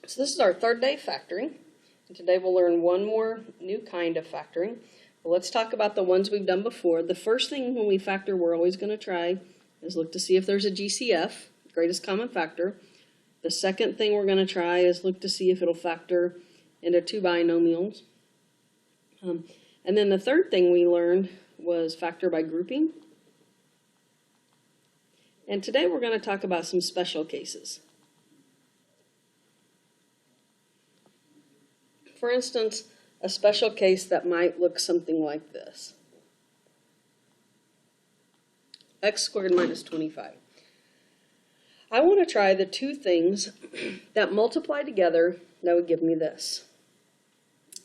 So this is our third day factoring, and today we'll learn one more new kind of factoring. But let's talk about the ones we've done before. The first thing when we factor we're always going to try is look to see if there's a GCF, greatest common factor. The second thing we're going to try is look to see if it'll factor into two binomials. And then the third thing we learned was factor by grouping. And today we're going to talk about some special cases. For instance, a special case that might look something like this. X squared minus 25. I want to try the two things that multiply together that would give me this.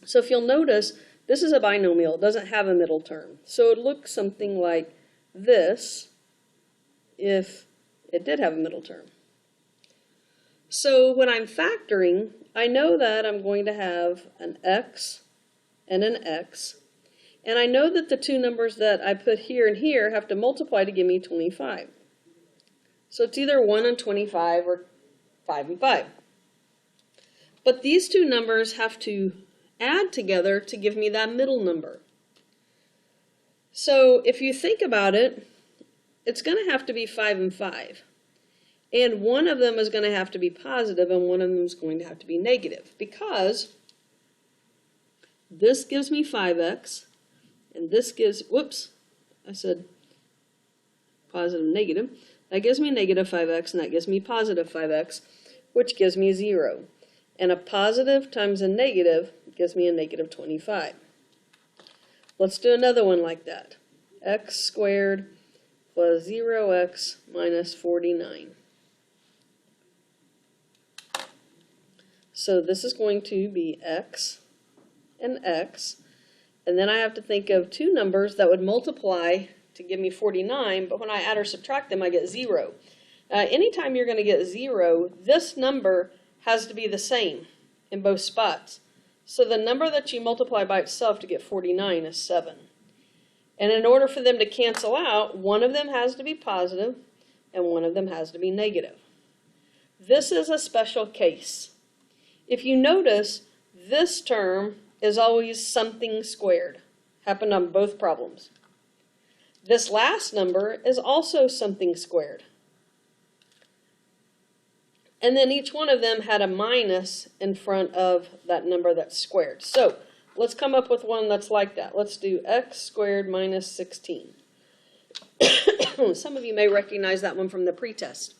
So if you'll notice, this is a binomial. It doesn't have a middle term. So it looks something like this if it did have a middle term. So when I'm factoring, I know that I'm going to have an x and an x, and I know that the two numbers that I put here and here have to multiply to give me 25. So it's either 1 and 25 or 5 and 5. But these two numbers have to add together to give me that middle number. So if you think about it, it's going to have to be 5 and 5. And one of them is going to have to be positive and one of them is going to have to be negative, because this gives me 5x and this gives, whoops, I said positive negative. That gives me negative 5x and that gives me positive 5x, which gives me 0. And a positive times a negative gives me a negative 25. Let's do another one like that. X squared plus 0x minus 49. So this is going to be x and x, and then I have to think of two numbers that would multiply to give me 49, but when I add or subtract them I get 0. Anytime you're going to get 0, this number has to be the same in both spots. So the number that you multiply by itself to get 49 is 7. And in order for them to cancel out, one of them has to be positive and one of them has to be negative. This is a special case. If you notice, this term is always something squared. Happened on both problems. This last number is also something squared. And then each one of them had a minus in front of that number that's squared. So let's come up with one that's like that. Let's do x squared minus 16. Some of you may recognize that one from the pretest.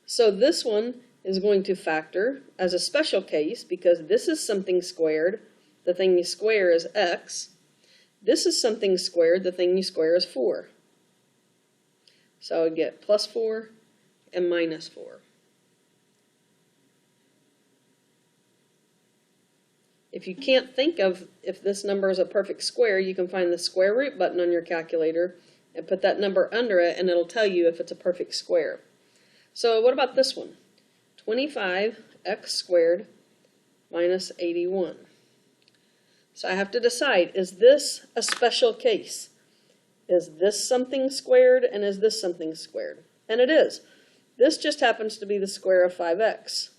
So this one is going to factor as a special case because this is something squared. The thing you square is x. This is something squared. The thing you square is 4. So I would get plus 4 and minus 4. If you can't think of if this number is a perfect square, you can find the square root button on your calculator and put that number under it and it'll tell you if it's a perfect square. So what about this one? 25x squared minus 81. So I have to decide, is this a special case? Is this something squared and is this something squared? And it is. This just happens to be the square of 5x.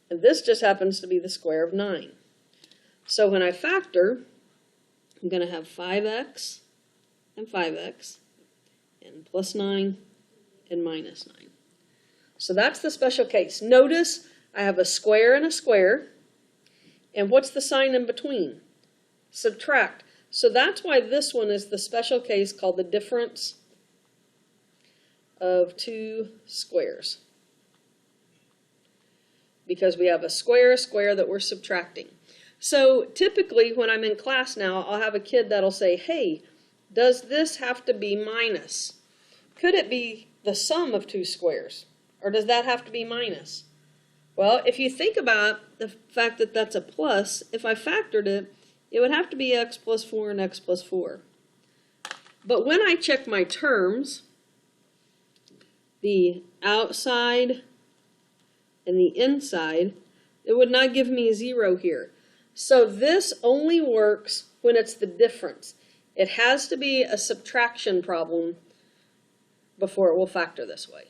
And this just happens to be the square of 9. So when I factor, I'm going to have 5x and 5x and plus 9 and minus 9. So that's the special case. Notice I have a square and a square. And what's the sign in between? Subtract. So that's why this one is the special case called the difference of two squares. Because we have a square that we're subtracting. So typically when I'm in class now, I'll have a kid that'll say, hey, does this have to be minus? Could it be the sum of two squares? Or does that have to be minus? Well, if you think about the fact that that's a plus, if I factored it, it would have to be x plus 4 and x plus 4. But when I check my terms, the outside and the inside, it would not give me 0 here. So this only works when it's the difference. It has to be a subtraction problem before it will factor this way.